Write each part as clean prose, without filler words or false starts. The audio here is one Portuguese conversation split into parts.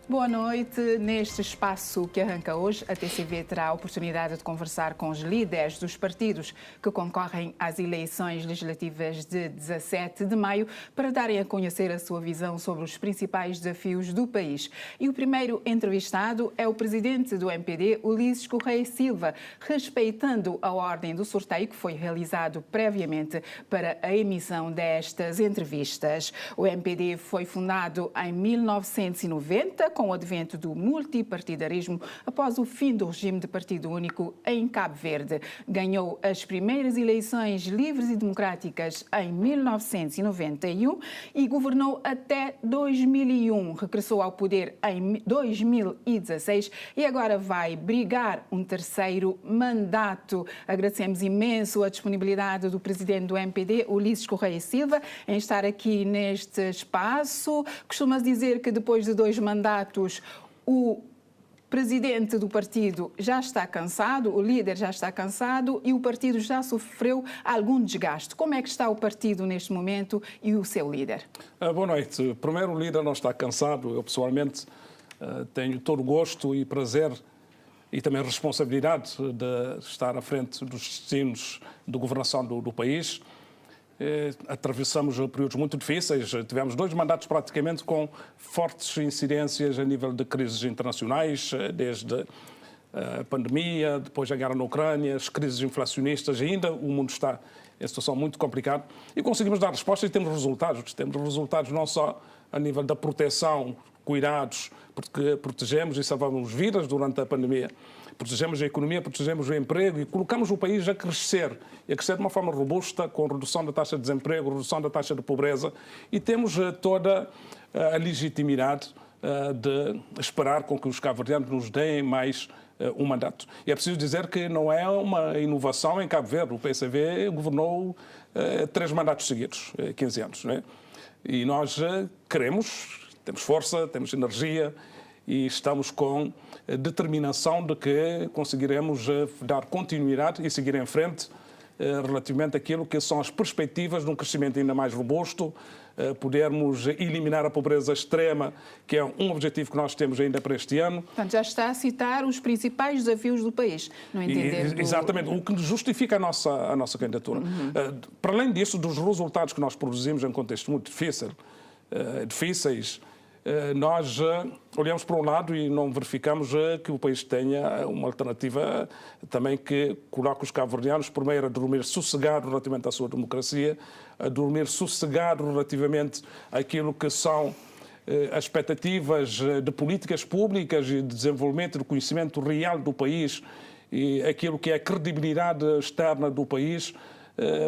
Boa noite. Neste espaço que arranca hoje, a TCV terá a oportunidade de conversar com os líderes dos partidos que concorrem às eleições legislativas de 17 de maio para darem a conhecer a sua visão sobre os principais desafios do país. E o primeiro entrevistado é o presidente do MPD, Ulisses Correia Silva, respeitando a ordem do sorteio que foi realizado previamente para a emissão destas entrevistas. O MPD foi fundado em 1990, com o advento do multipartidarismo após o fim do regime de partido único em Cabo Verde. Ganhou as primeiras eleições livres e democráticas em 1991 e governou até 2001. Regressou ao poder em 2016 e agora vai brigar um terceiro mandato. Agradecemos imenso a disponibilidade do presidente do MPD, Ulisses Correia Silva, em estar aqui neste espaço. Costuma-se dizer que depois de 2 mandatos o presidente do partido já está cansado, o líder já está cansado e o partido já sofreu algum desgaste. Como é que está o partido neste momento e o seu líder? Boa noite. Primeiro, o líder não está cansado. Eu, pessoalmente, tenho todo o gosto e prazer e também responsabilidade de estar à frente dos destinos de governação do país. Atravessamos períodos muito difíceis, tivemos 2 mandatos praticamente com fortes incidências a nível de crises internacionais, desde a pandemia, depois a guerra na Ucrânia, as crises inflacionistas, ainda o mundo está em situação muito complicada e conseguimos dar respostas e temos resultados não só a nível da proteção, cuidados, porque protegemos e salvamos vidas durante a pandemia, protegemos a economia, protegemos o emprego e colocamos o país a crescer de uma forma robusta, com redução da taxa de desemprego, redução da taxa de pobreza e temos toda a legitimidade de esperar com que os cabo-verdianos nos deem mais um mandato. E é preciso dizer que não é uma inovação em Cabo Verde. O PCV governou 3 mandatos seguidos, 15 anos, não é? E nós queremos, temos força, temos energia e estamos com determinação de que conseguiremos dar continuidade e seguir em frente relativamente àquilo que são as perspectivas de um crescimento ainda mais robusto, podermos eliminar a pobreza extrema, que é um objetivo que nós temos ainda para este ano. Portanto, já está a citar os principais desafios do país, no entender Exatamente, o que justifica a nossa candidatura. Para além disso, dos resultados que nós produzimos em contextos muito difíceis, nós olhamos para um lado e não verificamos que o país tenha uma alternativa também que coloque os cabo-verdianos, por meio de dormir sossegado relativamente à sua democracia, a dormir sossegado relativamente àquilo que são as expectativas de políticas públicas e de desenvolvimento do conhecimento real do país e aquilo que é a credibilidade externa do país,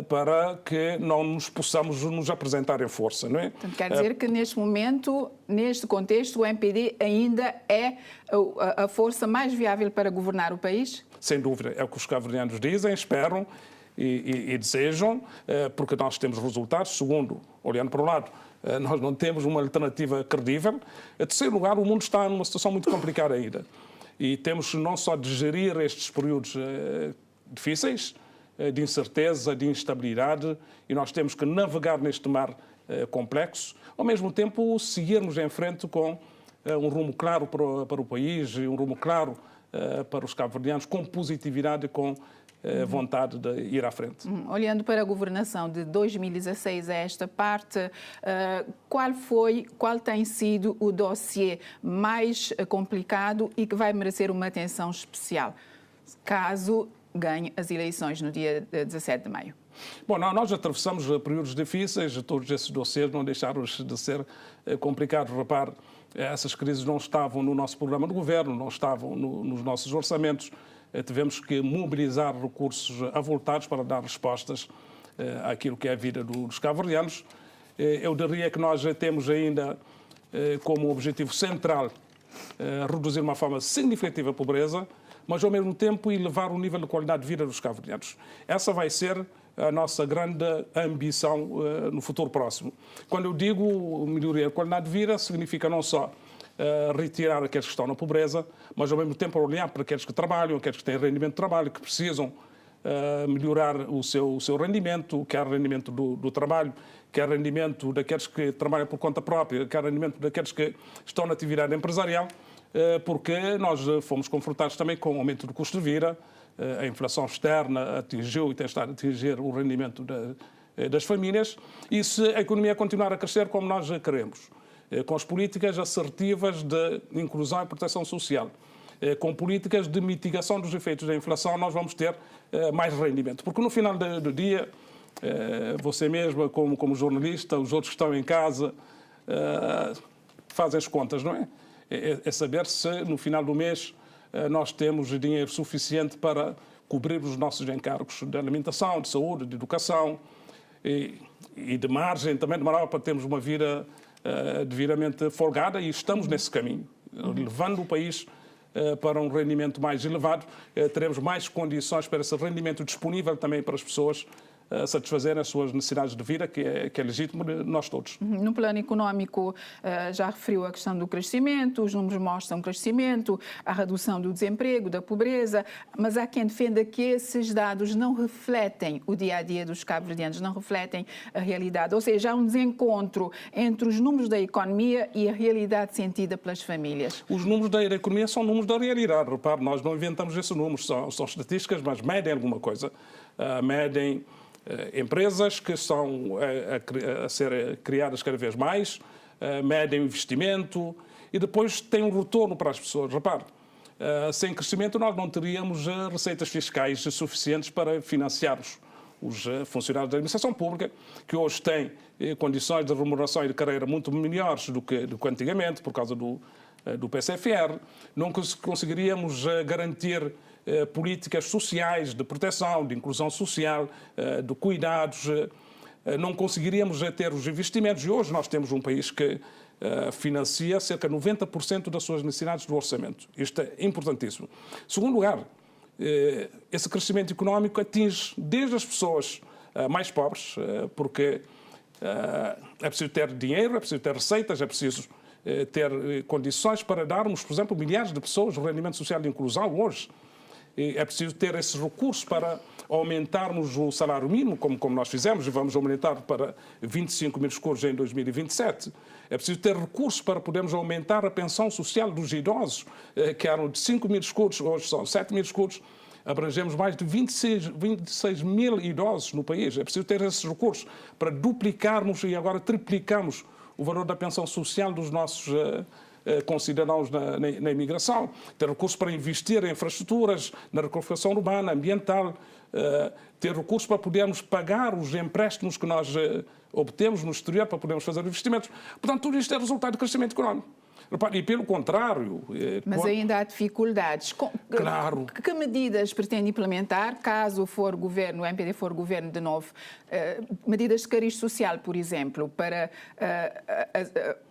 para que não nos possamos nos apresentar em força, não é? Portanto, quer dizer que neste momento, neste contexto, o MPD ainda é a força mais viável para governar o país? Sem dúvida, é o que os cabo-verdianos dizem, esperam e desejam, porque nós temos resultados. Segundo, olhando para o lado, nós não temos uma alternativa credível. Em terceiro lugar, o mundo está numa situação muito complicada ainda. E temos não só de gerir estes períodos difíceis, de incerteza, de instabilidade, e nós temos que navegar neste mar complexo, ao mesmo tempo seguirmos em frente com um rumo claro para o país e um rumo claro para os cabo-verdianos, com positividade e com vontade de ir à frente. Olhando para a governação de 2016 a esta parte, qual tem sido o dossiê mais complicado e que vai merecer uma atenção especial, caso ganhe as eleições no dia 17 de maio? Bom, nós atravessamos períodos difíceis, todos esses dossiês não deixaram de ser complicados. Repare, essas crises não estavam no nosso programa de governo, não estavam nos nossos orçamentos. Tivemos que mobilizar recursos avultados para dar respostas àquilo que é a vida dos cabo-verdianos. Eu diria que nós temos ainda como objetivo central reduzir de uma forma significativa a pobreza, mas ao mesmo tempo elevar o nível de qualidade de vida dos cabo-verdianos. Essa vai ser a nossa grande ambição no futuro próximo. Quando eu digo melhoria da qualidade de vida, significa não só retirar aqueles que estão na pobreza, mas ao mesmo tempo olhar para aqueles que trabalham, aqueles que têm rendimento de trabalho, que precisam melhorar o seu rendimento, quer rendimento do trabalho, quer rendimento daqueles que trabalham por conta própria, quer rendimento daqueles que estão na atividade empresarial, porque nós fomos confrontados também com o aumento do custo de vida, a inflação externa atingiu e tem estado a atingir o rendimento das famílias, e se a economia continuar a crescer como nós queremos, com as políticas assertivas de inclusão e proteção social, com políticas de mitigação dos efeitos da inflação, nós vamos ter mais rendimento. Porque no final do dia, você mesma, como jornalista, os outros que estão em casa, fazem as contas, não é? É saber se no final do mês nós temos dinheiro suficiente para cobrir os nossos encargos de alimentação, de saúde, de educação e de margem também de moral para termos uma vida devidamente folgada, e estamos nesse caminho, levando o país para um rendimento mais elevado, teremos mais condições para esse rendimento disponível também para as pessoas satisfazer as suas necessidades de vida, que é legítimo de nós todos. No plano económico, já referiu a questão do crescimento, os números mostram crescimento, a redução do desemprego, da pobreza, mas há quem defenda que esses dados não refletem o dia-a-dia dos cabo-verdianos, não refletem a realidade. Ou seja, há um desencontro entre os números da economia e a realidade sentida pelas famílias. Os números da economia são números da realidade. Repare, nós não inventamos esses números, são estatísticas, mas medem alguma coisa. Medem empresas que estão a ser criadas cada vez mais, medem o investimento e depois tem um retorno para as pessoas. Repare, sem crescimento nós não teríamos receitas fiscais suficientes para financiarmos os funcionários da administração pública, que hoje têm condições de remuneração e de carreira muito melhores do que antigamente, por causa do PCFR. Não conseguiríamos garantir políticas sociais de proteção, de inclusão social, de cuidados, não conseguiríamos ter os investimentos. E hoje nós temos um país que financia cerca de 90% das suas necessidades do orçamento. Isto é importantíssimo. Em segundo lugar, esse crescimento económico atinge desde as pessoas mais pobres, porque é preciso ter dinheiro, é preciso ter receitas, é preciso ter condições para darmos, por exemplo, milhares de pessoas o rendimento social de inclusão hoje. É preciso ter esses recursos para aumentarmos o salário mínimo, como nós fizemos, e vamos aumentar para 25 mil escudos em 2027. É preciso ter recursos para podermos aumentar a pensão social dos idosos, que eram de 5 mil escudos, hoje são 7 mil escudos. Abrangemos mais de 26 mil idosos no país. É preciso ter esses recursos para duplicarmos e agora triplicarmos o valor da pensão social dos nossos concidadãos na imigração, ter recursos para investir em infraestruturas, na requalificação urbana, ambiental, ter recursos para podermos pagar os empréstimos que nós obtemos no exterior para podermos fazer investimentos. Portanto, tudo isto é resultado de crescimento económico. E pelo contrário... Mas ainda há dificuldades. Claro. Que medidas pretende implementar, caso for governo, o MPD for governo de novo? Medidas de cariz social, por exemplo, para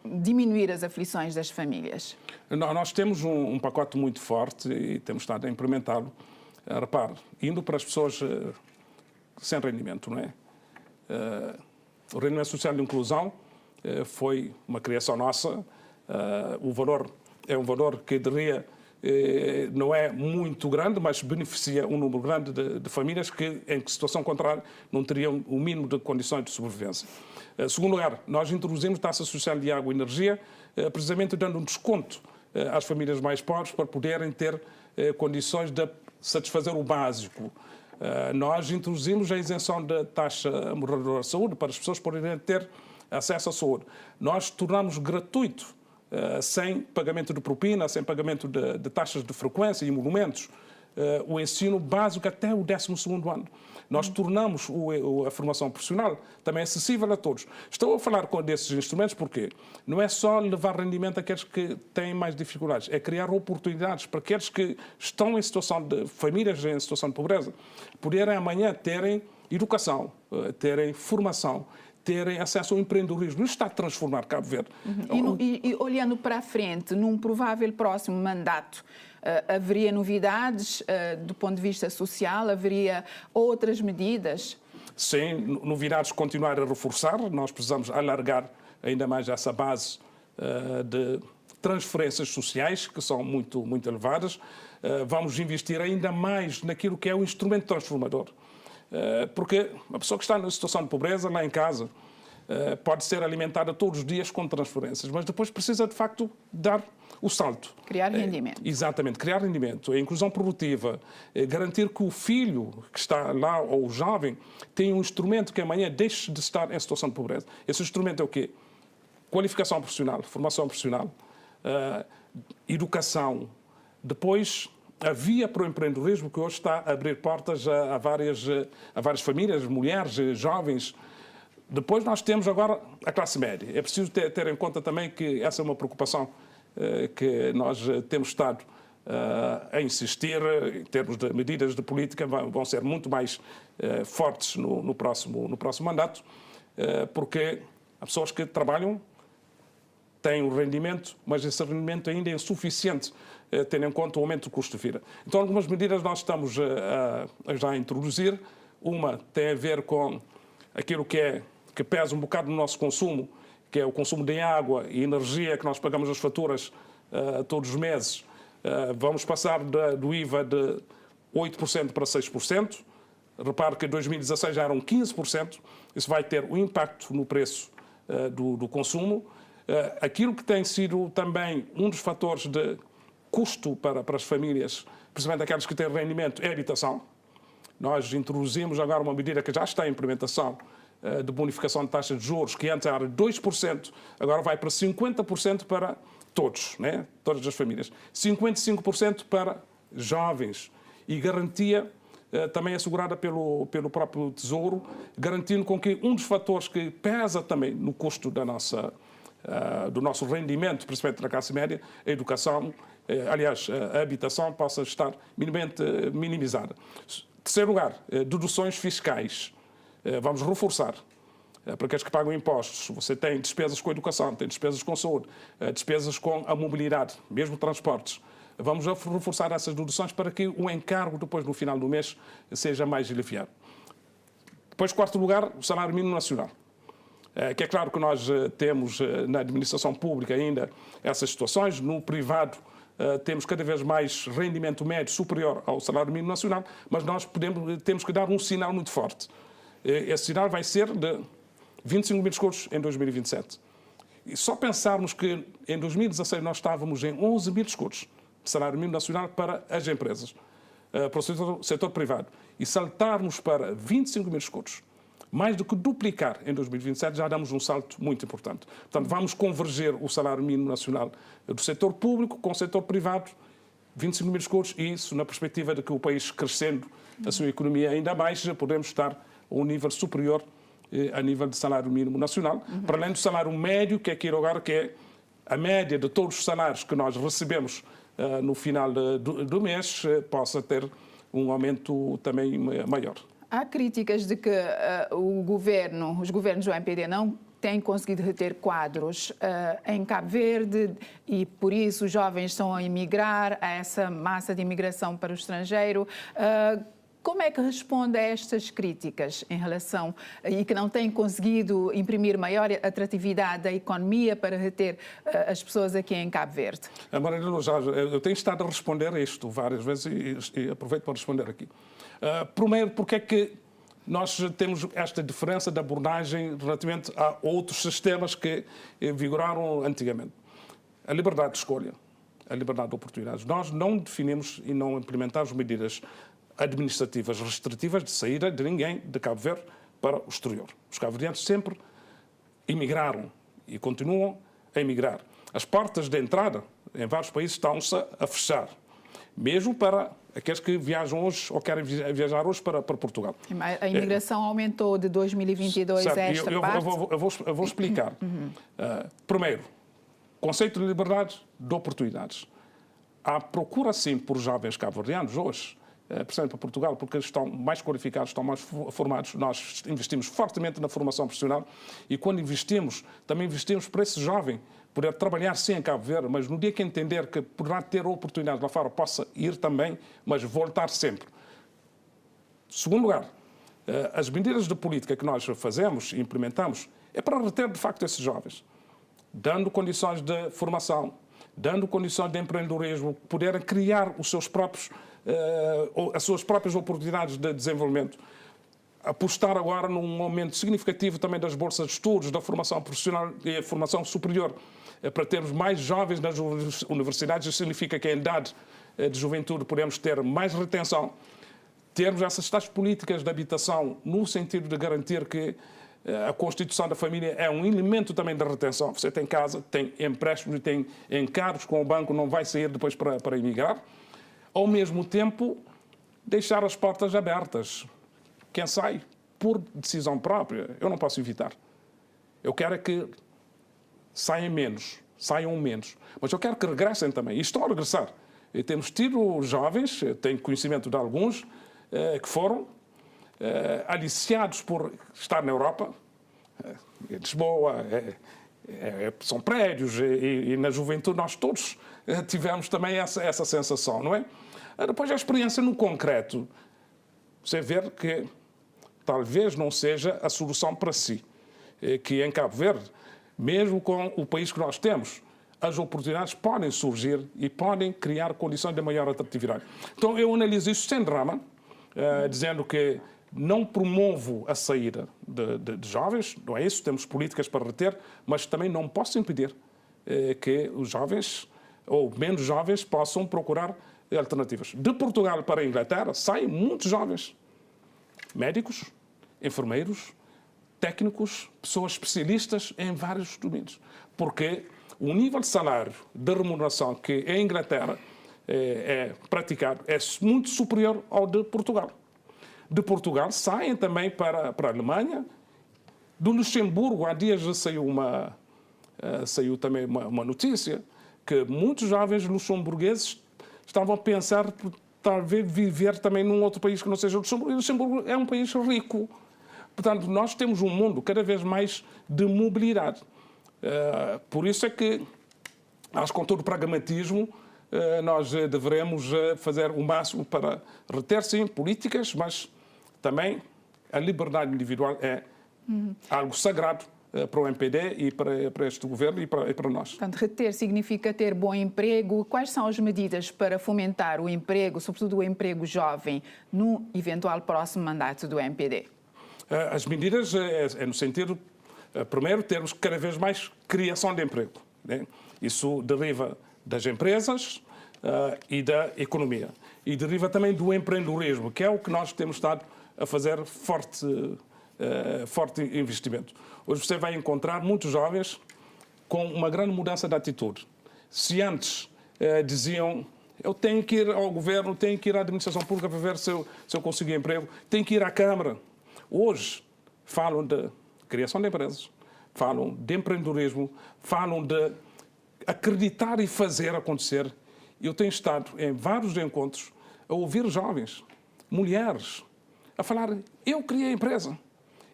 diminuir as aflições das famílias? Nós temos um pacote muito forte e temos estado a implementá-lo. Repare, indo para as pessoas sem rendimento, não é? O rendimento social de inclusão foi uma criação nossa. O valor é um valor que não é muito grande, mas beneficia um número grande de famílias que, em situação contrária, não teriam o mínimo de condições de sobrevivência. Em segundo lugar, nós introduzimos taxa social de água e energia, precisamente dando um desconto às famílias mais pobres para poderem ter condições de satisfazer o básico. Nós introduzimos a isenção da taxa moderadora de saúde para as pessoas poderem ter acesso à saúde. Nós tornamos gratuito, sem pagamento de propina, sem pagamento de taxas de frequência e emolumentos, o ensino básico até o 12º ano. Nós tornamos a formação profissional também acessível a todos. Estou a falar desses instrumentos porque não é só levar rendimento àqueles que têm mais dificuldades, é criar oportunidades para aqueles que estão em situação de famílias em situação de pobreza, poderem amanhã terem educação, terem formação, terem acesso ao empreendedorismo. Isto está a transformar Cabo Verde. E olhando para a frente, num provável próximo mandato, haveria novidades do ponto de vista social? Haveria outras medidas? Sim, novidades continuar a reforçar. Nós precisamos alargar ainda mais essa base de transferências sociais, que são muito elevadas. Vamos investir ainda mais naquilo que é o instrumento transformador. Porque a pessoa que está na situação de pobreza, lá em casa, pode ser alimentada todos os dias com transferências, mas depois precisa, de facto, dar o salto. Criar rendimento. Exatamente, criar rendimento, a inclusão produtiva, garantir que o filho que está lá, ou o jovem, tenha um instrumento que amanhã deixe de estar em situação de pobreza. Esse instrumento é o quê? Qualificação profissional, formação profissional, educação. Depois, a via para o empreendedorismo, que hoje está a abrir portas a várias famílias, mulheres, jovens. Depois nós temos agora a classe média. É preciso ter em conta também que essa é uma preocupação que nós temos estado a insistir, em termos de medidas de política, vão ser muito mais fortes no próximo mandato, porque há pessoas que trabalham, têm um rendimento, mas esse rendimento ainda é insuficiente, tendo em conta o aumento do custo de vida. Então, algumas medidas nós estamos já a introduzir. Uma tem a ver com aquilo que pesa um bocado no nosso consumo, que é o consumo de água e energia, que nós pagamos as faturas todos os meses. Vamos passar do IVA de 8% para 6%. Repare que em 2016 já eram 15%. Isso vai ter um impacto no preço do consumo. Aquilo que tem sido também um dos fatores de custo para as famílias, principalmente aquelas que têm rendimento, é a habitação. Nós introduzimos agora uma medida que já está em implementação, de bonificação de taxa de juros, que antes era 2%, agora vai para 50% para todos, né? Todas as famílias. 55% para jovens. E garantia também assegurada pelo próprio Tesouro, garantindo com que um dos fatores que pesa também no custo do nosso rendimento, principalmente da classe média, a educação, aliás, a habitação, possa estar minimamente minimizada. Terceiro lugar, deduções fiscais. Vamos reforçar. Para aqueles que pagam impostos, você tem despesas com a educação, tem despesas com a saúde, despesas com a mobilidade, mesmo transportes. Vamos reforçar essas deduções para que o encargo, depois, no final do mês, seja mais aliviado. Depois, quarto lugar, o salário mínimo nacional. Que é claro que nós temos na administração pública ainda essas situações, no privado temos cada vez mais rendimento médio superior ao salário mínimo nacional, mas nós temos que dar um sinal muito forte. Esse sinal vai ser de 25 mil escudos em 2027. E só pensarmos que em 2016 nós estávamos em 11 mil escudos de salário mínimo nacional para as empresas, para o setor privado, e saltarmos para 25 mil escudos, mais do que duplicar em 2027, já damos um salto muito importante. Portanto, vamos converger o salário mínimo nacional do setor público com o setor privado, 25 mil escudos, e isso na perspectiva de que o país crescendo a sua economia ainda mais, já podemos estar a um nível superior a nível de salário mínimo nacional, para além do salário médio, que é aquilo agora que é a média de todos os salários que nós recebemos no final do mês, possa ter um aumento também maior. Há críticas de que os governos do MPD não têm conseguido reter quadros em Cabo Verde e, por isso, os jovens estão a emigrar, a essa massa de imigração para o estrangeiro. Como é que responde a estas críticas em relação e que não têm conseguido imprimir maior atratividade da economia para reter as pessoas aqui em Cabo Verde? Maria Luz, eu tenho estado a responder a isto várias vezes e aproveito para responder aqui. Primeiro, porque é que nós temos esta diferença de abordagem relativamente a outros sistemas que vigoraram antigamente? A liberdade de escolha, a liberdade de oportunidades. Nós não definimos e não implementamos medidas administrativas restritivas de saída de ninguém de Cabo Verde para o exterior. Os cabo-verdianos sempre emigraram e continuam a emigrar. As portas de entrada em vários países estão-se a fechar, mesmo para aqueles que viajam hoje ou querem viajar hoje para Portugal. A imigração aumentou de 2022 a esta parte? Eu vou explicar. Primeiro, conceito de liberdade de oportunidades. Há procura, sim, por jovens cabo-verdianos hoje, principalmente para Portugal, porque estão mais qualificados, estão mais formados. Nós investimos fortemente na formação profissional e quando investimos, também investimos para esse jovem poder trabalhar sim em Cabo Verde, mas no dia que entender que poderá ter oportunidades lá fora, possa ir também, mas voltar sempre. Segundo lugar, as medidas de política que nós fazemos e implementamos é para reter de facto esses jovens, dando condições de formação, dando condições de empreendedorismo, poderem criar as suas próprias oportunidades de desenvolvimento. Apostar agora num aumento significativo também das bolsas de estudos, da formação profissional e formação superior, para termos mais jovens nas universidades. Isso significa que em idade de juventude podemos ter mais retenção, termos essas tais políticas de habitação no sentido de garantir que a constituição da família é um elemento também da retenção. Você tem casa, tem empréstimos, tem encargos com o banco, não vai sair depois para emigrar. Ao mesmo tempo, deixar as portas abertas. Quem sai por decisão própria, eu não posso evitar. Eu quero é que saiam menos. Mas eu quero que regressem também. E estão a regressar. E temos tido jovens, tenho conhecimento de alguns, que foram aliciados por estar na Europa. Lisboa, são prédios, e na juventude nós todos tivemos também essa sensação, não é? Depois a experiência no concreto, você vê que talvez não seja a solução para si, que em Cabo Verde, mesmo com o país que nós temos, as oportunidades podem surgir e podem criar condições de maior atratividade. Então eu analiso isso sem drama, dizendo que não promovo a saída de jovens, não é isso, temos políticas para reter, mas também não posso impedir que os jovens, ou menos jovens, possam procurar alternativas. De Portugal para a Inglaterra saem muitos jovens, médicos, enfermeiros, técnicos, pessoas especialistas em vários domínios, porque o nível de salário, de remuneração que em Inglaterra é praticado é muito superior ao de Portugal. De Portugal saem também para a Alemanha. Do Luxemburgo, há dias saiu também uma notícia que muitos jovens luxemburgueses estavam a pensar por talvez viver também num outro país que não seja o Luxemburgo. E o Luxemburgo é um país rico. Portanto, nós temos um mundo cada vez mais de mobilidade. Por isso é que, acho que com todo o pragmatismo, nós deveremos fazer o máximo para reter, sim, políticas, mas também a liberdade individual é algo sagrado para o MPD e para este governo e para nós. Portanto, reter significa ter bom emprego. Quais são as medidas para fomentar o emprego, sobretudo o emprego jovem, no eventual próximo mandato do MPD? As medidas é no sentido, primeiro, termos cada vez mais criação de emprego, né? Isso deriva das empresas e da economia. E deriva também do empreendedorismo, que é o que nós temos estado a fazer forte investimento. Hoje você vai encontrar muitos jovens com uma grande mudança de atitude. Se antes diziam, eu tenho que ir ao governo, tenho que ir à administração pública para ver se eu consigo emprego, tenho que ir à Câmara. Hoje falam de criação de empresas, falam de empreendedorismo, falam de acreditar e fazer acontecer. Eu tenho estado em vários encontros a ouvir jovens, mulheres, a falar, eu criei a empresa,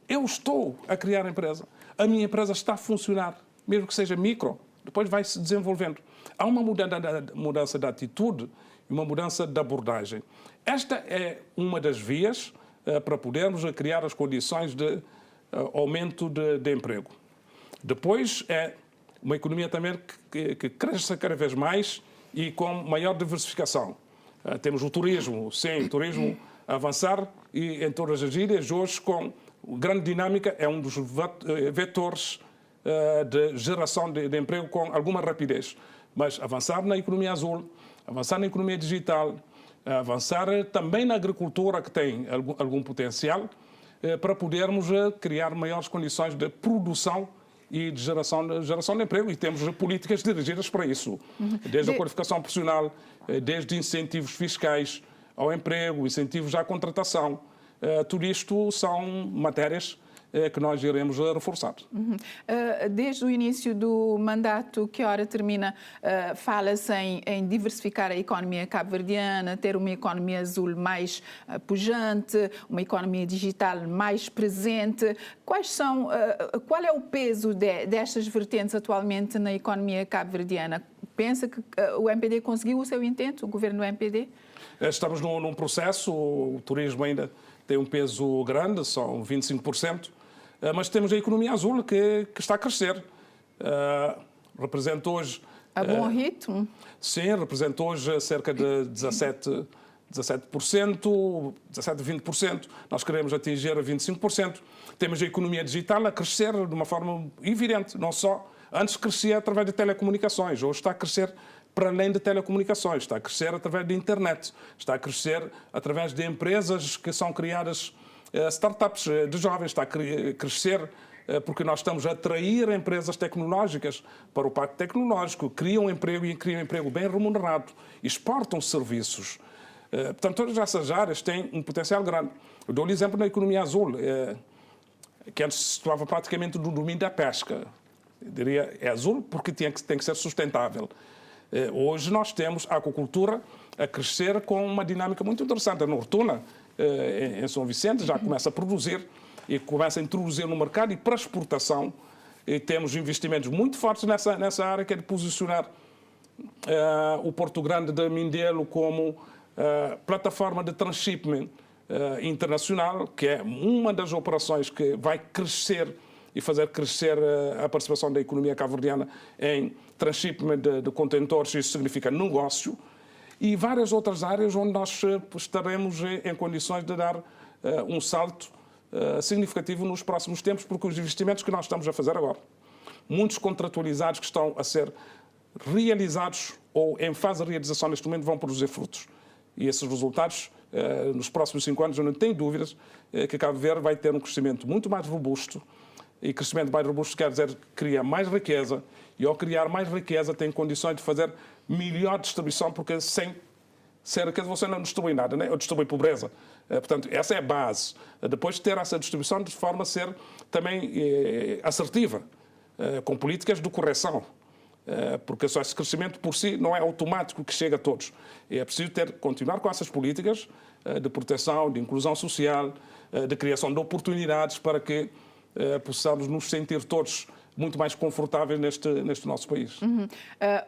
eu estou a criar a empresa, a minha empresa está a funcionar, mesmo que seja micro, depois vai se desenvolvendo. Há uma mudança de atitude e uma mudança de abordagem. Esta é uma das vias para podermos criar as condições de aumento de emprego. Depois é uma economia também que cresça cada vez mais e com maior diversificação. Temos o turismo, sim, o turismo a avançar e em todas as ilhas, hoje com grande dinâmica, é um dos vetores de geração de emprego com alguma rapidez. Mas avançar na economia azul, avançar na economia digital, avançar também na agricultura, que tem algum potencial, para podermos criar maiores condições de produção e de geração de emprego. E temos políticas dirigidas para isso, desde a qualificação profissional, desde incentivos fiscais ao emprego, incentivos à contratação. Tudo isto são matérias que nós iremos reforçar. Desde o início do mandato, que hora termina, fala-se em diversificar a economia cabo-verdiana, ter uma economia azul mais pujante, uma economia digital mais presente. Qual é o peso destas vertentes atualmente na economia cabo-verdiana? Pensa que o MPD conseguiu o seu intento, o governo do MPD? Estamos num processo, o turismo ainda tem um peso grande, são 25%, mas temos a economia azul que está a crescer. Representa hoje A bom ritmo? Sim, representa hoje cerca de 17%, 20%. Nós queremos atingir a 25%. Temos a economia digital a crescer de uma forma evidente, não só antes crescia através de telecomunicações, hoje está a crescer para além de telecomunicações, está a crescer através de internet, está a crescer através de empresas que são criadas, startups de jovens, está a crescer porque nós estamos a atrair empresas tecnológicas para o parque tecnológico, criam emprego e criam emprego bem remunerado, exportam serviços. Portanto, todas essas áreas têm um potencial grande. Eu dou-lhe exemplo na economia azul, que antes se situava praticamente no domínio da pesca. Eu diria, é azul porque tem que ser sustentável. Hoje nós temos a aquacultura a crescer com uma dinâmica muito interessante. A Nortuna, em São Vicente, já começa a produzir e começa a introduzir no mercado e para exportação. E temos investimentos muito fortes nessa área, que é de posicionar o Porto Grande de Mindelo como plataforma de transshipment internacional, que é uma das operações que vai crescer e fazer crescer a participação da economia cabo-verdiana em transshipment de contentores. Isso significa negócio. E várias outras áreas onde nós estaremos em condições de dar um salto significativo nos próximos tempos, porque os investimentos que nós estamos a fazer agora, muitos contratualizados que estão a ser realizados ou em fase de realização neste momento, vão produzir frutos. E esses resultados, nos próximos 5 anos, eu não tenho dúvidas que Cabo Verde vai ter um crescimento muito mais robusto. E crescimento mais robusto quer dizer cria mais riqueza. E ao criar mais riqueza tem condições de fazer melhor distribuição, porque sem riqueza você não distribui nada, né? Ou distribui pobreza. Portanto, essa é a base. Depois de ter essa distribuição de forma a ser também assertiva, com políticas de correção. Porque só esse crescimento por si não é automático que chega a todos. É preciso continuar com essas políticas de proteção, de inclusão social, de criação de oportunidades para que possamos nos sentir todos muito mais confortáveis neste nosso país.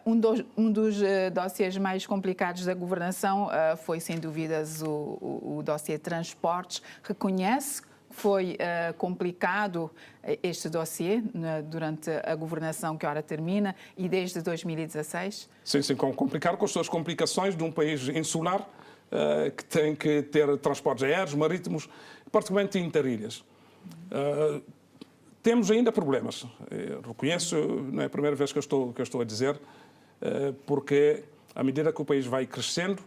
Um dos dossiês mais complicados da governação foi, sem dúvidas, o dossiê transportes. Reconhece que foi complicado este dossiê durante a governação que ora termina e desde 2016? Sim, complicado com as suas complicações de um país insular que tem que ter transportes aéreos, marítimos, particularmente interilhas. Temos ainda problemas. Eu reconheço, não é a primeira vez que eu estou a dizer, porque à medida que o país vai crescendo,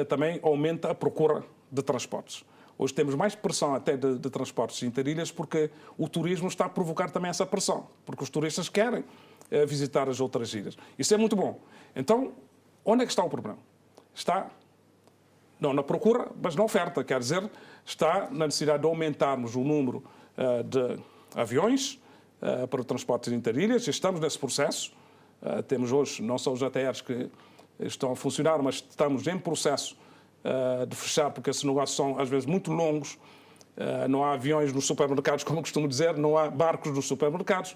também aumenta a procura de transportes. Hoje temos mais pressão até de transportes interilhas porque o turismo está a provocar também essa pressão, porque os turistas querem visitar as outras ilhas. Isso é muito bom. Então, onde é que está o problema? Está não na procura, mas na oferta. Quer dizer, está na necessidade de aumentarmos o número de aviões para o transporte interilhas. Estamos nesse processo. Temos hoje não só os ATRs que estão a funcionar, mas estamos em processo de fechar, porque esses negócios são às vezes muito longos. Não há aviões nos supermercados, como eu costumo dizer, não há barcos nos supermercados.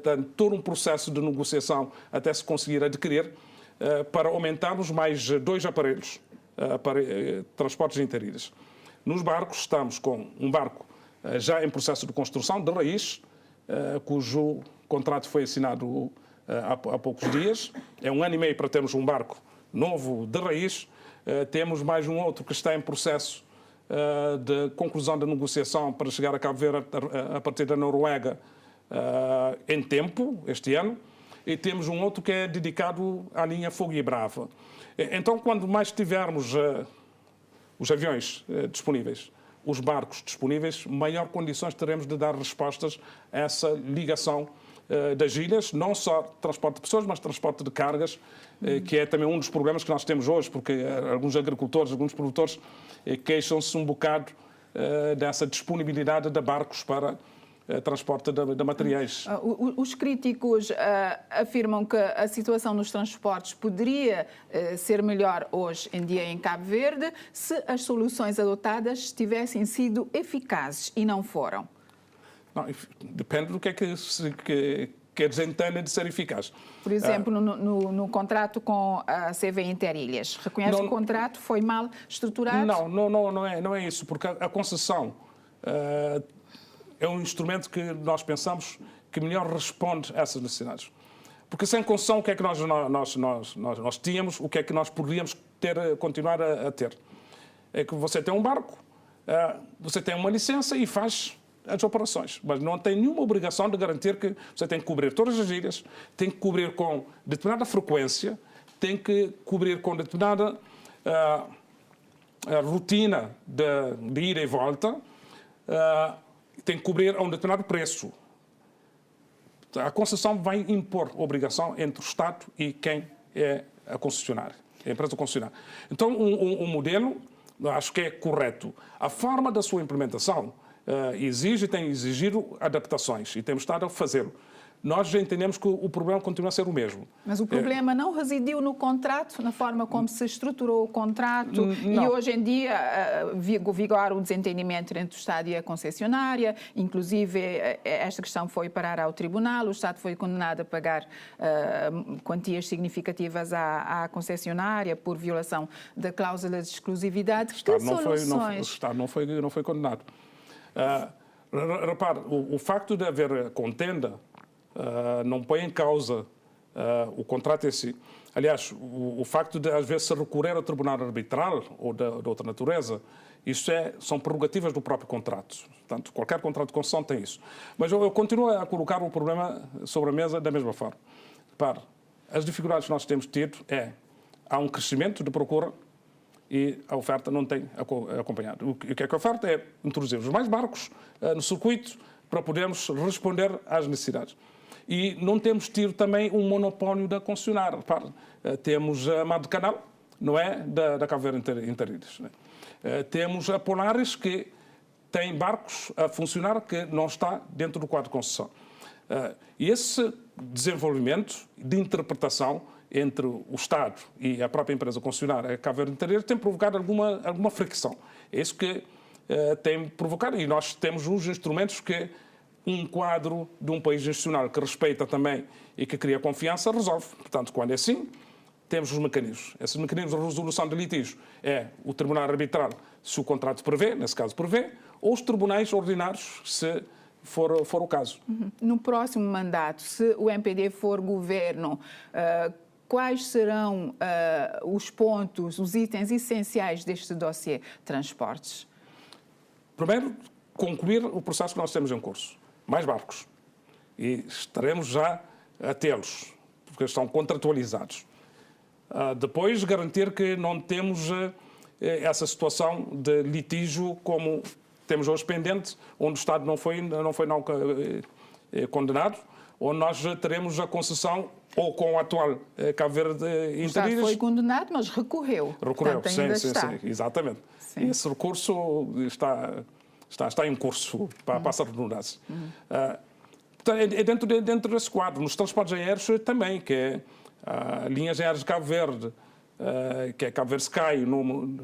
Tem todo um processo de negociação até se conseguir adquirir para aumentarmos mais 2 aparelhos para transportes interilhas. Nos barcos estamos com um barco já em processo de construção, de raiz, cujo contrato foi assinado há poucos dias. É 1 ano e meio para termos um barco novo de raiz. Temos mais um outro que está em processo de conclusão da negociação para chegar a Cabo Verde a partir da Noruega em tempo, este ano. E temos um outro que é dedicado à linha Fogo e Brava. Então, quando mais tivermos os aviões disponíveis, os barcos disponíveis, maior condições teremos de dar respostas a essa ligação das ilhas, não só transporte de pessoas, mas transporte de cargas, que é também um dos problemas que nós temos hoje, porque alguns agricultores, alguns produtores queixam-se um bocado dessa disponibilidade de barcos para transporte de materiais. Os críticos afirmam que a situação nos transportes poderia ser melhor hoje em dia em Cabo Verde se as soluções adotadas tivessem sido eficazes e não foram. Não, depende do que é que eles entendem de ser eficaz. Por exemplo, no contrato com a CV Interilhas, reconhece que o contrato foi mal estruturado? Não é isso, porque a concessão é um instrumento que nós pensamos que melhor responde a essas necessidades. Porque sem concessão, o que é que nós tínhamos, o que é que nós poderíamos continuar a ter? É que você tem um barco, você tem uma licença e faz as operações, mas não tem nenhuma obrigação de garantir que você tem que cobrir todas as ilhas, tem que cobrir com determinada frequência, tem que cobrir com determinada rotina de ida e volta, tem que cobrir a um determinado preço. A concessão vai impor obrigação entre o Estado e quem é a concessionária, a empresa concessionária. Então, um modelo, acho que é correto. A forma da sua implementação tem exigido adaptações e temos estado a fazê-lo. Nós já entendemos que o problema continua a ser o mesmo. Mas o problema não residiu no contrato, na forma como se estruturou o contrato, e hoje em dia vigora o desentendimento entre o Estado e a concessionária, inclusive esta questão foi parar ao tribunal, o Estado foi condenado a pagar quantias significativas à concessionária por violação da cláusula de exclusividade. Que soluções? O Estado não foi condenado. Repare, o facto de haver contenda não põe em causa o contrato em si. Aliás, o facto de, às vezes, se recorrer ao tribunal arbitral ou de outra natureza, isso são prerrogativas do próprio contrato. Portanto, qualquer contrato de concessão tem isso. Mas eu continuo a colocar o problema sobre a mesa da mesma forma. Repare, as dificuldades que nós temos tido há um crescimento de procura e a oferta não tem acompanhado. O que é que a oferta é introduzir os mais barcos no circuito para podermos responder às necessidades. E não temos tido também um monopólio da concessionária. Repare, temos a Mar de Canal, não é? Da Cabo Verde Interilhas. Temos a Polaris, que tem barcos a funcionar que não está dentro do quadro de concessão. E esse desenvolvimento de interpretação entre o Estado e a própria empresa concessionária, a Cabo Verde Interilhas, tem provocado alguma fricção. É isso que tem provocado. E nós temos uns instrumentos que um quadro de um país institucional que respeita também e que cria confiança resolve. Portanto, quando é assim, temos os mecanismos. Esses mecanismos de resolução de litígios é o tribunal arbitral, se o contrato prevê, nesse caso prevê, ou os tribunais ordinários, se for o caso. No próximo mandato, se o MPD for governo, quais serão os pontos, os itens essenciais deste dossiê transportes? Primeiro, concluir o processo que nós temos em curso. Mais barcos. E estaremos já a tê-los, porque estão contratualizados. Depois, garantir que não temos essa situação de litígio como temos hoje pendente, onde o Estado não foi condenado, onde nós teremos a concessão ou com o atual Cabo Verde Interilhas. O Estado foi condenado, mas recorreu. Recorreu, portanto, sim, exatamente. Sim. Esse recurso está em curso, para a redundância. É dentro desse quadro. Nos transportes aéreos também, que é linhas aéreas de Cabo Verde, que é Cabo Verde Sky,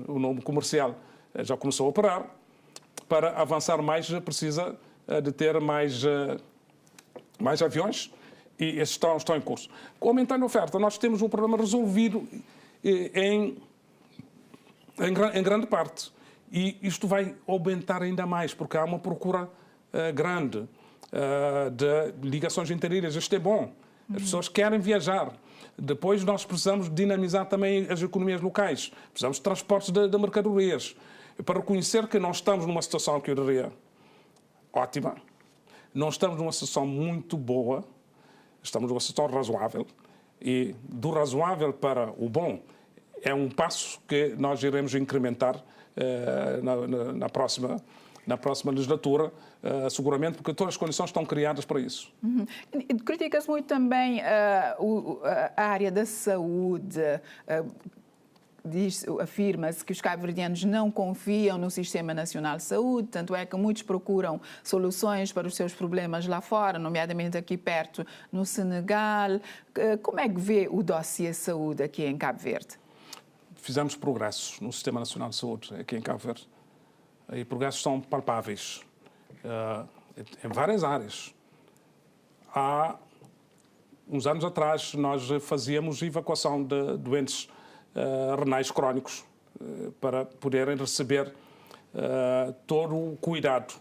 o nome comercial, já começou a operar. Para avançar mais, precisa de ter mais aviões e esses estão em curso. Aumentando a oferta, nós temos um problema resolvido em grande parte. E isto vai aumentar ainda mais, porque há uma procura grande de ligações interilhas. Isto é bom. As pessoas querem viajar. Depois nós precisamos dinamizar também as economias locais. Precisamos de transportes de mercadorias. Para reconhecer que não estamos numa situação que eu diria ótima, não estamos numa situação muito boa, estamos numa situação razoável. E do razoável para o bom é um passo que nós iremos incrementar na próxima legislatura, seguramente, porque todas as condições estão criadas para isso. Critica-se muito também a área da saúde. Afirma-se que os cabo-verdianos não confiam no Sistema Nacional de Saúde, tanto é que muitos procuram soluções para os seus problemas lá fora, nomeadamente aqui perto, no Senegal. Como é que vê o dossiê saúde aqui em Cabo Verde? Fizemos progressos no Sistema Nacional de Saúde aqui em Cabo Verde. E progressos são palpáveis em várias áreas. Há uns anos atrás, nós fazíamos evacuação de doentes renais crónicos para poderem receber todo o cuidado.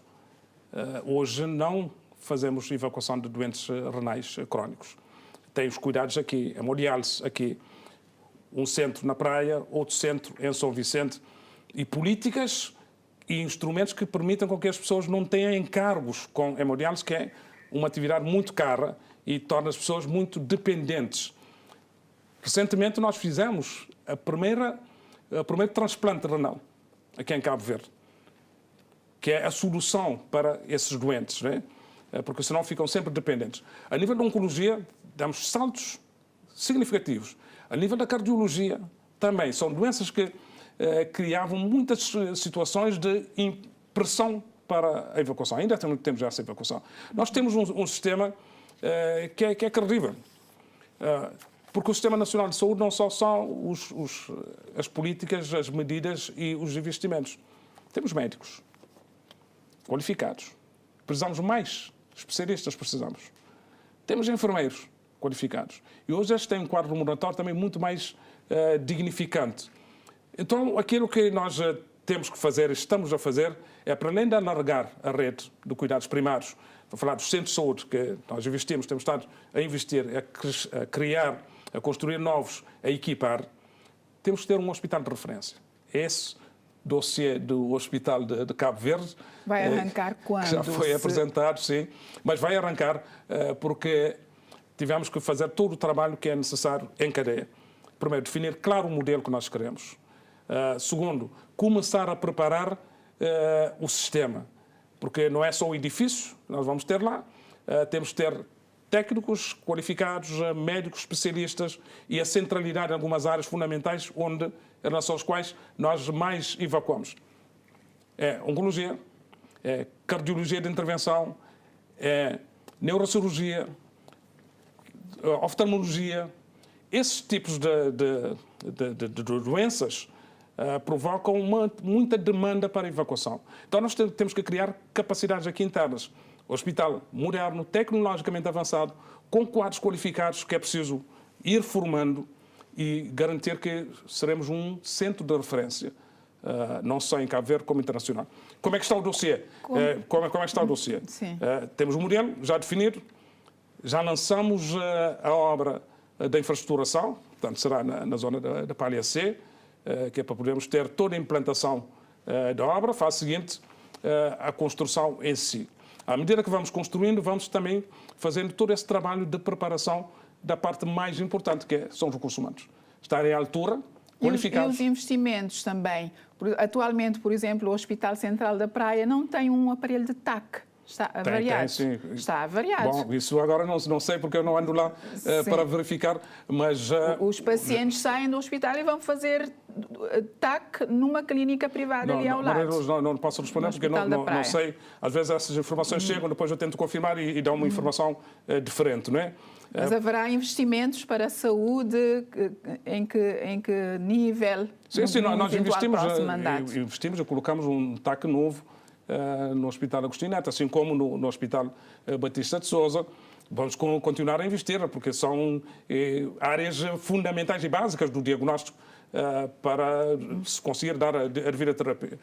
Hoje não fazemos evacuação de doentes renais crónicos. tem os cuidados aqui, hemodiálise aqui, um centro na praia, outro centro em São Vicente, e políticas e instrumentos que permitam com que as pessoas não tenham encargos com hemodiálise, que é uma atividade muito cara e torna as pessoas muito dependentes. Recentemente nós fizemos o primeiro transplante renal aqui em Cabo Verde, que é a solução para esses doentes, não é? Porque senão ficam sempre dependentes. A nível da oncologia, damos saltos significativos. A nível da cardiologia, também. São doenças que criavam muitas situações de pressão para a evacuação. Ainda temos essa evacuação. Nós temos um sistema que é credível. Porque o Sistema Nacional de Saúde não só são as políticas, as medidas e os investimentos. Temos médicos qualificados. Precisamos mais especialistas, precisamos. Temos enfermeiros qualificados. E hoje este tem um quadro remuneratório também muito mais dignificante. Então, aquilo que nós temos que fazer, estamos a fazer, é para além de alargar a rede de cuidados primários, para falar dos centros de saúde, que nós investimos, temos estado a investir, a criar, a construir novos, a equipar, temos que ter um hospital de referência. Esse dossiê do Hospital de Cabo Verde... Vai arrancar quando? Que já foi apresentado, sim, mas vai arrancar porque tivemos que fazer todo o trabalho que é necessário em cadeia. Primeiro, definir claro o modelo que nós queremos. Segundo, começar a preparar o sistema, porque não é só o edifício que nós vamos ter lá, temos que ter técnicos qualificados, médicos especialistas e a centralidade em algumas áreas fundamentais em relação às quais nós mais evacuamos. É oncologia, é cardiologia de intervenção, é neurocirurgia, oftalmologia. Esses tipos de doenças provocam muita demanda para a evacuação. Então nós temos que criar capacidades aqui internas. Hospital moderno, tecnologicamente avançado, com quadros qualificados que é preciso ir formando e garantir que seremos um centro de referência, não só em Cabo Verde, como internacional. Como é que está o dossiê? Como é que está o dossiê? Temos um modelo já definido, já lançamos a obra da infraestruturação, portanto será na zona da Palha C, que é para podermos ter toda a implantação da obra, fase seguinte, a construção em si. À medida que vamos construindo, vamos também fazendo todo esse trabalho de preparação da parte mais importante, que são os recursos humanos. Estarem à altura, qualificados. E os investimentos também. Atualmente, por exemplo, o Hospital Central da Praia não tem um aparelho de TAC. Está avariado. Sim. Está avariado. Bom, isso agora não sei porque eu não ando lá para verificar, mas... Os pacientes saem do hospital e vão fazer TAC numa clínica privada ali ao lado. Não posso responder porque não sei. Às vezes essas informações chegam, depois eu tento confirmar e dão uma informação diferente, não é? Mas haverá investimentos para a saúde em que nível? Sim, nós investimos e colocamos um TAC novo no Hospital Agostinho Neto, assim como no Hospital Batista de Sousa. Vamos continuar a investir, porque são áreas fundamentais e básicas do diagnóstico para se conseguir dar a devida terapia.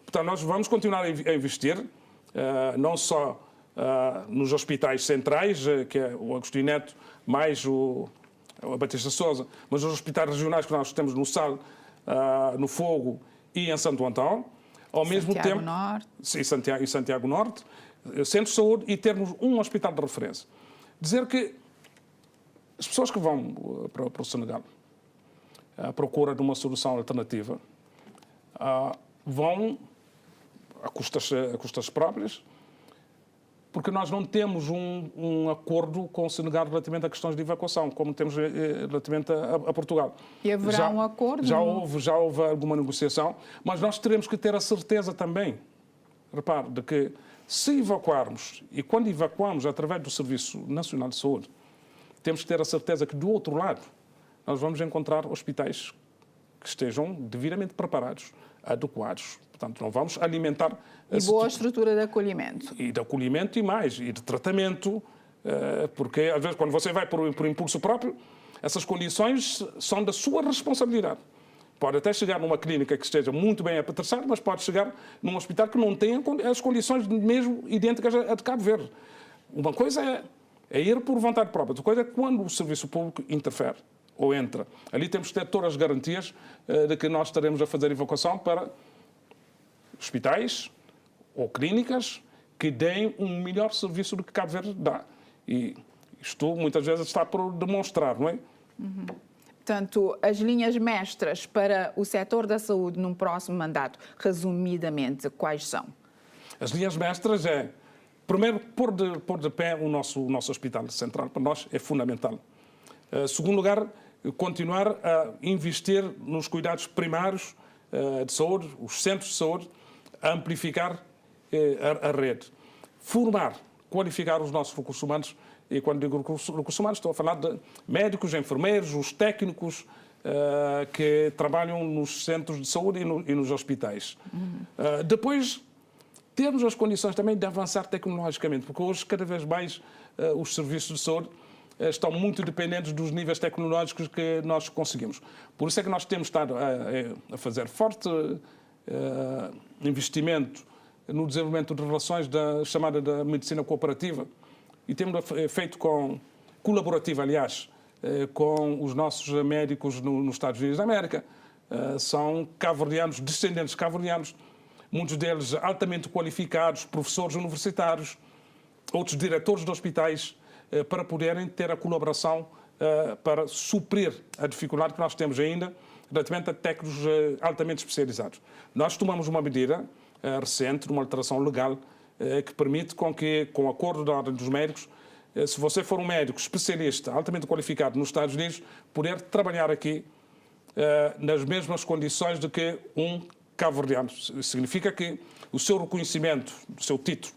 Portanto, nós vamos continuar a investir, não só nos hospitais centrais, que é o Agostinho Neto, mais o Batista de Sousa, mas nos hospitais regionais que nós temos no Sal, no Fogo e em Santo Antão. Ao mesmo tempo, Santiago Norte, centro de saúde e termos um hospital de referência. Dizer que as pessoas que vão para o Senegal à procura de uma solução alternativa vão a custas próprias, porque nós não temos um acordo com o Senegal relativamente a questões de evacuação, como temos relativamente a Portugal. E haverá um acordo? Já houve alguma negociação, mas nós teremos que ter a certeza também, repare, de que se evacuarmos, e quando evacuamos através do Serviço Nacional de Saúde, temos que ter a certeza que do outro lado nós vamos encontrar hospitais que estejam devidamente preparados, adequados. Portanto, não vamos alimentar... E boa estrutura de acolhimento. E de acolhimento e mais, e de tratamento, porque às vezes quando você vai por impulso próprio, essas condições são da sua responsabilidade. Pode até chegar numa clínica que esteja muito bem apetrechada, mas pode chegar num hospital que não tenha as condições mesmo idênticas a de Cabo Verde. Uma coisa é é ir por vontade própria. Outra coisa é quando o serviço público interfere ou entra. Ali temos que ter todas as garantias de que nós estaremos a fazer evacuação para hospitais ou clínicas que deem um melhor serviço do que Cabo Verde dá. E isto muitas vezes está por demonstrar, não é? Portanto, as linhas mestras para o setor da saúde num próximo mandato, resumidamente, quais são? As linhas mestras é, primeiro, pôr de pé o nosso hospital central. Para nós é fundamental. Segundo lugar, continuar a investir nos cuidados primários de saúde, os centros de saúde, a amplificar a rede. Formar, qualificar os nossos recursos humanos. E quando digo recursos humanos, estou a falar de médicos, enfermeiros, os técnicos que trabalham nos centros de saúde e nos hospitais. Depois, termos as condições também de avançar tecnologicamente, porque hoje, cada vez mais, os serviços de saúde estão muito dependentes dos níveis tecnológicos que nós conseguimos. Por isso é que nós temos estado a fazer forte investimento no desenvolvimento de relações da chamada da medicina cooperativa, e temos feito colaborativa, aliás, com os nossos médicos nos Estados Unidos da América. São cabo-verdianos, descendentes cabo-verdianos, muitos deles altamente qualificados, professores universitários, outros diretores de hospitais, para poderem ter a colaboração para suprir a dificuldade que nós temos ainda relativamente a técnicos altamente especializados. Nós tomamos uma medida recente, uma alteração legal, que permite com o acordo da Ordem dos Médicos, se você for um médico especialista, altamente qualificado nos Estados Unidos, poder trabalhar aqui nas mesmas condições do que um cabo-verdiano. Significa que o seu reconhecimento, o seu título,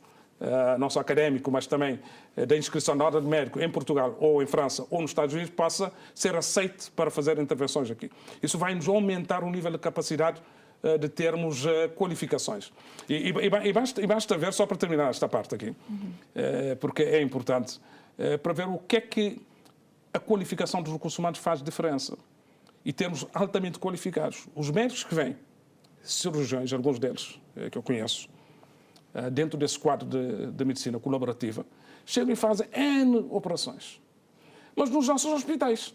não só académico, mas também da inscrição na Ordem de Médico em Portugal, ou em França, ou nos Estados Unidos, passa a ser aceito para fazer intervenções aqui. Isso vai nos aumentar o nível de capacidade de termos qualificações. E basta ver, só para terminar esta parte aqui, porque é importante, para ver o que é que a qualificação dos recursos humanos faz diferença. E termos altamente qualificados. Os médicos que vêm, cirurgiões, alguns deles que eu conheço, dentro desse quadro de medicina colaborativa, chegam e fazem N operações. Mas nos nossos hospitais.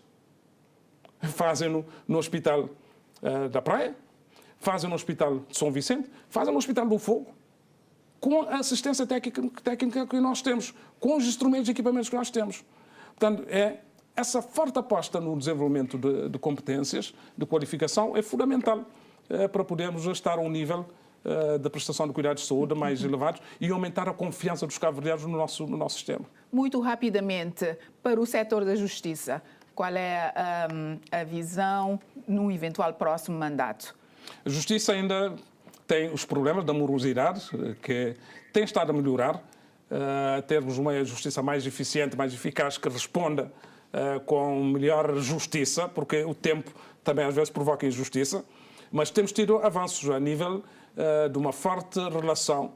Fazem no Hospital da Praia, fazem no Hospital de São Vicente, fazem no Hospital do Fogo, com a assistência técnica que nós temos, com os instrumentos e equipamentos que nós temos. Portanto, essa forte aposta no desenvolvimento de competências, de qualificação, é fundamental para podermos estar a um nível da prestação de cuidados de saúde mais elevados e aumentar a confiança dos cabo-verdianos no nosso sistema. Muito rapidamente, para o setor da justiça, qual é a visão num eventual próximo mandato? A justiça ainda tem os problemas da morosidade, que tem estado a melhorar, termos uma justiça mais eficiente, mais eficaz, que responda com melhor justiça, porque o tempo também às vezes provoca injustiça, mas temos tido avanços a nível de uma forte relação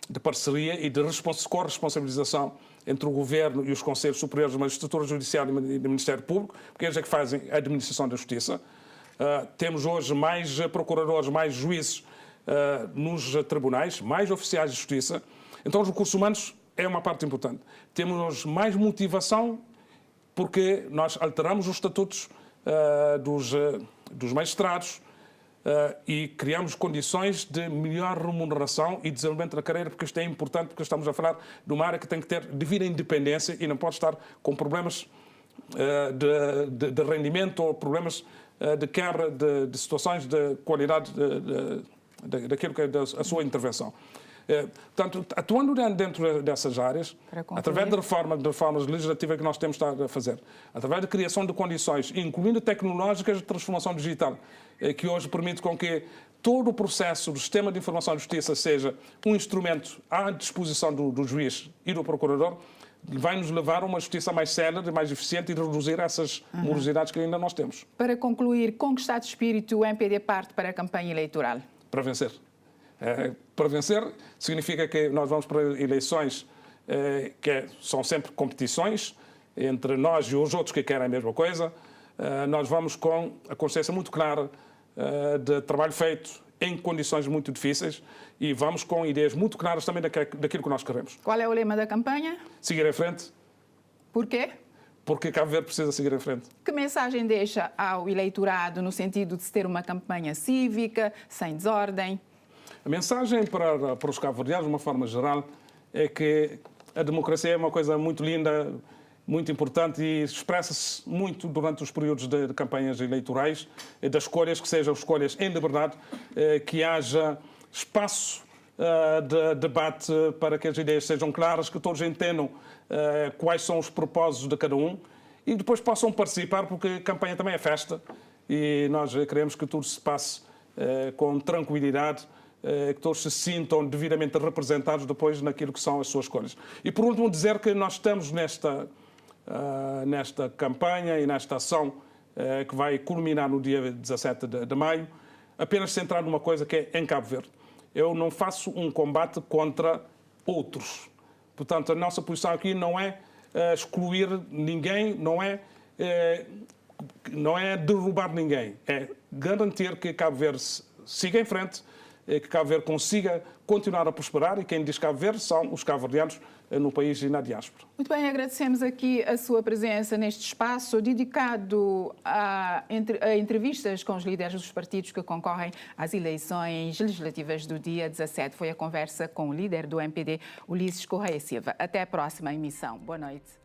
de parceria e de corresponsabilização entre o Governo e os Conselhos Superiores da Magistratura Judicial e do Ministério Público, porque eles é que fazem a administração da Justiça. Temos hoje mais procuradores, mais juízes nos tribunais, mais oficiais de justiça. Então, os recursos humanos é uma parte importante. Temos mais motivação porque nós alteramos os estatutos dos magistrados e criamos condições de melhor remuneração e desenvolvimento da carreira, porque isto é importante, porque estamos a falar de uma área que tem que ter devida independência e não pode estar com problemas de rendimento ou problemas de quebra de situações de qualidade daquilo que é a sua intervenção. Portanto, atuando dentro dessas áreas, através de reformas legislativas que nós temos estado a fazer, através da criação de condições, incluindo tecnológicas de transformação digital, que hoje permite com que todo o processo do sistema de informação de justiça seja um instrumento à disposição do juiz e do procurador, vai nos levar a uma justiça mais célere, mais eficiente e reduzir essas morosidades que ainda nós temos. Para concluir, com que estado de espírito o MPD parte para a campanha eleitoral? Para vencer. Para vencer significa que nós vamos para eleições que são sempre competições entre nós e os outros que querem a mesma coisa. Nós vamos com a consciência muito clara de trabalho feito em condições muito difíceis e vamos com ideias muito claras também daquilo que nós queremos. Qual é o lema da campanha? Seguir em frente Por quê? Porque Cabo Verde precisa seguir em frente. Que mensagem deixa ao eleitorado no sentido de se ter uma campanha cívica, sem desordem? A mensagem para os cabo-verdianos, de uma forma geral, é que a democracia é uma coisa muito linda, muito importante e expressa-se muito durante os períodos de campanhas eleitorais, das escolhas, que sejam escolhas em liberdade, que haja espaço de debate para que as ideias sejam claras, que todos entendam quais são os propósitos de cada um e depois possam participar, porque a campanha também é festa e nós queremos que tudo se passe com tranquilidade, que todos se sintam devidamente representados depois naquilo que são as suas escolhas. E por último dizer que nós estamos nesta campanha e nesta ação que vai culminar no dia 17 de maio, apenas centrar numa coisa que é em Cabo Verde. Eu não faço um combate contra outros. Portanto, a nossa posição aqui não é excluir ninguém, não é derrubar ninguém. É garantir que Cabo Verde siga em frente, que Cabo Verde consiga continuar a prosperar, e quem diz Cabo Verde são os cabo-verdianos no país e na diáspora. Muito bem, agradecemos aqui a sua presença neste espaço dedicado a entrevistas com os líderes dos partidos que concorrem às eleições legislativas do dia 17. Foi a conversa com o líder do MPD, Ulisses Correia Silva. Até a próxima emissão. Boa noite.